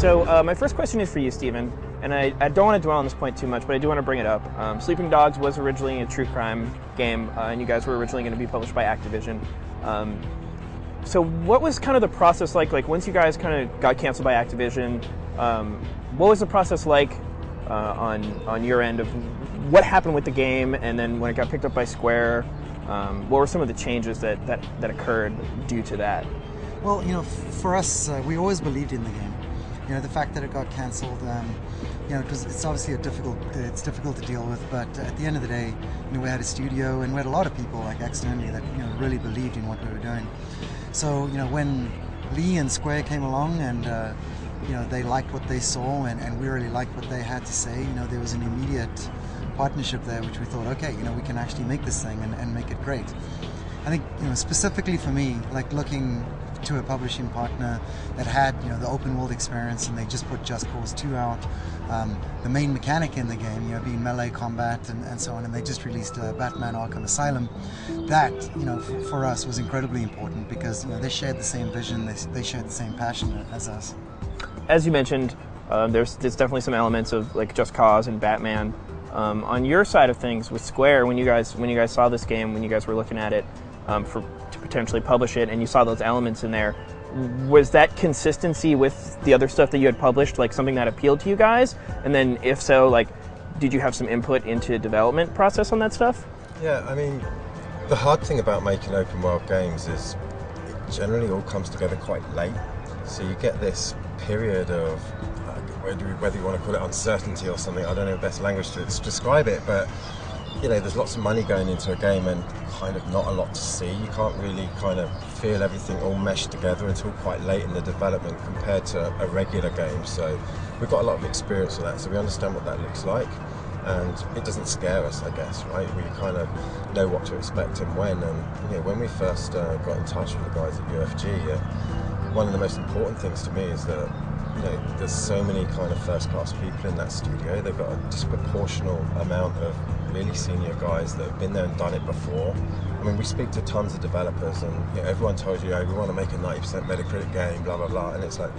So my first question is for you, Steven, and I don't want to dwell on this point too much, but I do want to bring it up. Sleeping Dogs was originally a true crime game, and you guys were originally going to be published by Activision. So what was kind of the process like? Like once you guys kind of got canceled by Activision, what was the process like on your end of what happened with the game, and then when it got picked up by Square, what were some of the changes that occurred due to that? Well, you know, for us, we always believed in the game. You know, the fact that it got cancelled, you know, because it's obviously it's difficult to deal with. But at the end of the day, you know, we had a studio and we had a lot of people like externally that, you know, really believed in what we were doing. So, you know, when Lee and Square came along and you know, they liked what they saw and we really liked what they had to say, you know, there was an immediate partnership there, which we thought, okay, you know, we can actually make this thing and make it great. I think, you know, specifically for me, like looking to a publishing partner that had, you know, the open world experience, and they just put Just Cause 2 out, the main mechanic in the game, you know, being melee combat and so on, and they just released Batman Arkham Asylum. That, you know, for us was incredibly important because, you know, they shared the same vision, they shared the same passion as us. As you mentioned, there's definitely some elements of like Just Cause and Batman. On your side of things with Square, when you guys saw this game, when you guys were looking at it to potentially publish it, and you saw those elements in there, was that consistency with the other stuff that you had published like something that appealed to you guys? And then if so, like, did you have some input into the development process on that stuff? Yeah, I mean, the hard thing about making open world games is it generally all comes together quite late. So you get this period of whether you want to call it uncertainty or something, I don't know the best language to describe it, but you know, there's lots of money going into a game and kind of not a lot to see. You can't really kind of feel everything all meshed together until quite late in the development compared to a regular game. So we've got a lot of experience with that, so we understand what that looks like, and it doesn't scare us, I guess, right? We kind of know what to expect and when. And you know, when we first got in touch with the guys at UFG, one of the most important things to me is that, you know, there's so many kind of first-class people in that studio. They've got a disproportional amount of really senior guys that have been there and done it before. I mean, we speak to tons of developers, and you know, everyone tells you, oh, we want to make a 90% Metacritic game, blah, blah, blah. And it's like,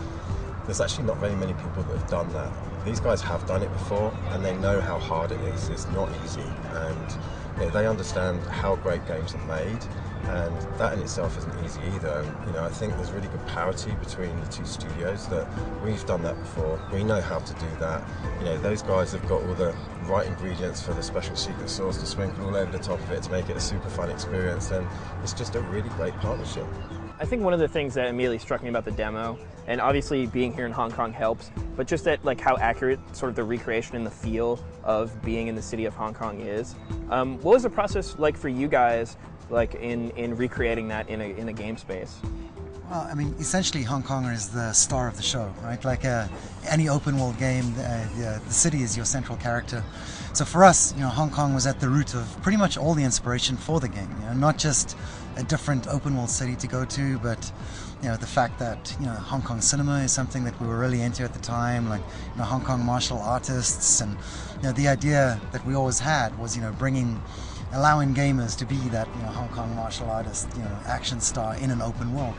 there's actually not very many people that have done that. These guys have done it before, and they know how hard it is. It's not easy. And you know, they understand how great games are made. And that in itself isn't easy either. And, you know, I think there's really good parity between the two studios, that we've done that before. We know how to do that. You know, those guys have got all the right ingredients for the special secret sauce to sprinkle all over the top of it to make it a super fun experience. And it's just a really great partnership. I think one of the things that immediately struck me about the demo, and obviously being here in Hong Kong helps, but just that like how accurate sort of the recreation and the feel of being in the city of Hong Kong is. What was the process like for you guys, like in recreating that in a game space? Well, I mean, essentially Hong Kong is the star of the show, right? Like any open world game, the city is your central character. So for us, you know, Hong Kong was at the root of pretty much all the inspiration for the game. You know, not just a different open world city to go to, but you know, the fact that, you know, Hong Kong cinema is something that we were really into at the time, like, you know, Hong Kong martial artists, and you know, the idea that we always had was, you know, allowing gamers to be that, you know, Hong Kong martial artist, you know, action star in an open world.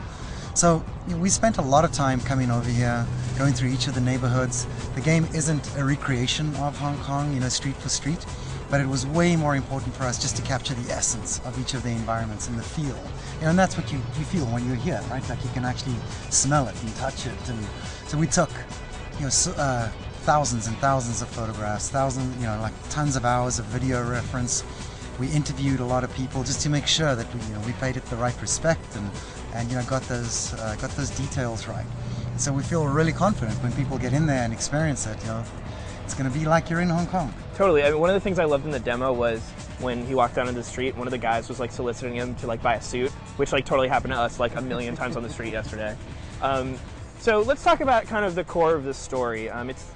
So you know, we spent a lot of time coming over here, going through each of the neighborhoods. The game isn't a recreation of Hong Kong, you know, street for street, but it was way more important for us just to capture the essence of each of the environments and the feel. You know, and that's what you feel when you're here, right? Like you can actually smell it and touch it. And so we took, you know, thousands and thousands of photographs, you know, like tons of hours of video reference. We interviewed a lot of people just to make sure that we paid it the right respect and you know, got those details right. So we feel really confident when people get in there and experience it. You know, it's going to be like you're in Hong Kong. Totally. I mean, one of the things I loved in the demo was when he walked down into the street, one of the guys was like soliciting him to like buy a suit, which like totally happened to us like a million times on the street yesterday. So let's talk about kind of the core of this story.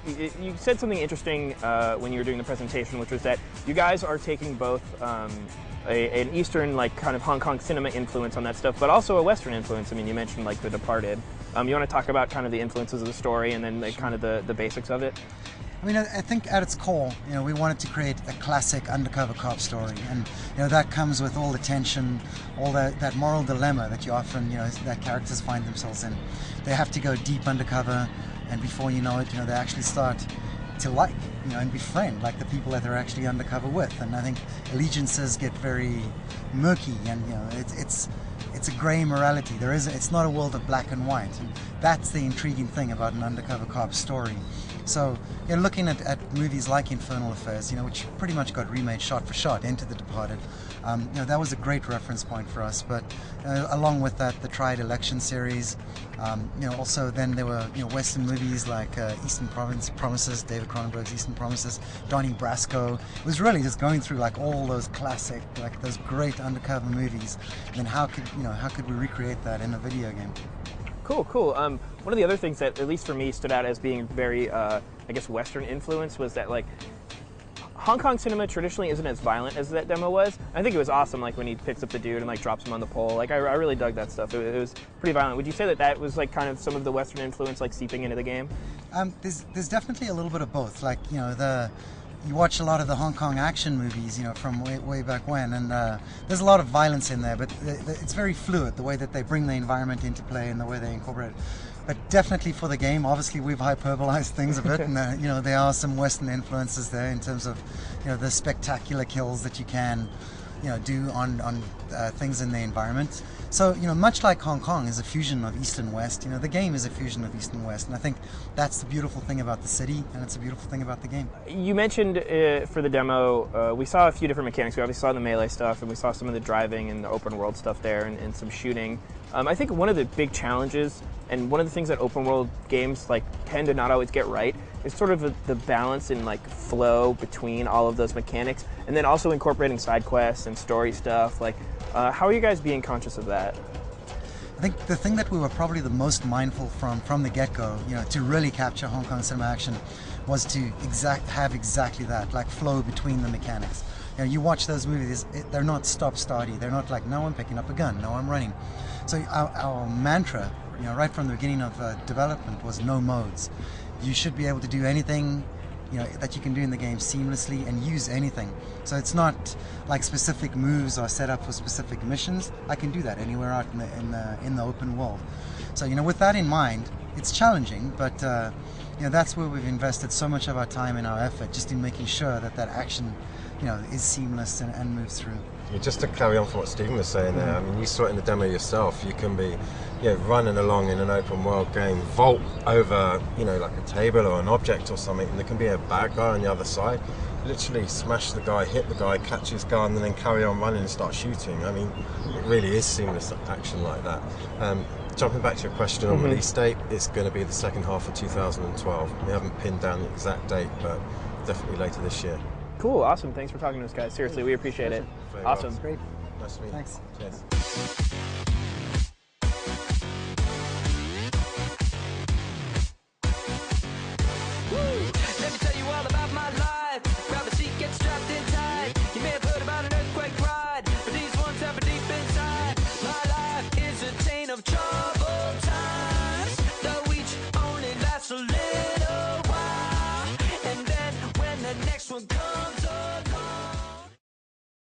You said something interesting when you were doing the presentation, which was that you guys are taking both an Eastern, like kind of Hong Kong cinema influence on that stuff, but also a Western influence. I mean, you mentioned like The Departed. You want to talk about kind of the influences of the story and then like, kind of the basics of it? I mean, I think at its core, you know, we wanted to create a classic undercover cop story, and you know, that comes with all the tension, all that moral dilemma that you often, you know, that characters find themselves in. They have to go deep undercover. and before you know it, they actually start to like, and befriend like the people that they're actually undercover with. And I think allegiances get very murky, and it's a grey morality. It's not a world of black and white, and that's the intriguing thing about an undercover cop story. So looking at movies like Infernal Affairs, which pretty much got remade shot for shot into The Departed, that was a great reference point for us. But along with that, the Triad Election series, also then there were Western movies like Eastern Promises, David Cronenberg's Eastern Promises, Donnie Brasco. It was really just going through like all those classic, like those great undercover movies. And then how could we recreate that in a video game? Cool. One of the other things that, at least for me, stood out as being very, I guess, Western influence was that, like, Hong Kong cinema traditionally isn't as violent as that demo was. I think it was awesome, like, when he picks up the dude and, like, drops him on the pole. Like, I really dug that stuff. It was pretty violent. Would you say that was, like, kind of some of the Western influence, like, seeping into the game? There's definitely a little bit of both. Like, you watch a lot of the Hong Kong action movies, from way back when, and there's a lot of violence in there, but it's very fluid, the way that they bring the environment into play and the way they incorporate it. But definitely for the game, obviously we've hyperbolized things a bit, and there are some Western influences there in terms of the spectacular kills that you can do on things in the environment. So much like Hong Kong is a fusion of East and West, the game is a fusion of East and West, and I think that's the beautiful thing about the city, and it's a beautiful thing about the game. You mentioned for the demo, we saw a few different mechanics. We obviously saw the melee stuff, and we saw some of the driving and the open world stuff there, and some shooting. I think one of the big challenges, and one of the things that open world games tend to not always get right, is sort of the balance and flow between all of those mechanics, and then also incorporating side quests and story stuff. How are you guys being conscious of that? I think the thing that we were probably the most mindful from the get-go, to really capture Hong Kong cinema action, was to have exactly that, flow between the mechanics. You watch those movies, they're not stop-starty. They're not like, no, I'm picking up a gun, no, I'm running. So our mantra, right from the beginning of development, was no modes. You should be able to do anything that you can do in the game seamlessly and use anything. So it's not like specific moves are set up for specific missions. I can do that anywhere out in the open world. So with that in mind, it's challenging, but that's where we've invested so much of our time and our effort, just in making sure that action is seamless and moves through. Just to carry on from what Stephen was saying there, I mean, you saw it in the demo yourself. You can be, running along in an open world game, vault over, like a table or an object or something, and there can be a bad guy on the other side. Literally smash the guy, hit the guy, catch his gun, and then carry on running and start shooting. I mean, it really is seamless action like that. Jumping back to your question on release date, it's going to be the second half of 2012. We haven't pinned down the exact date, but definitely later this year. Cool, awesome. Thanks for talking to us, guys. Seriously, we appreciate it. Awesome. Great. Nice to meet you. Thanks. Cheers.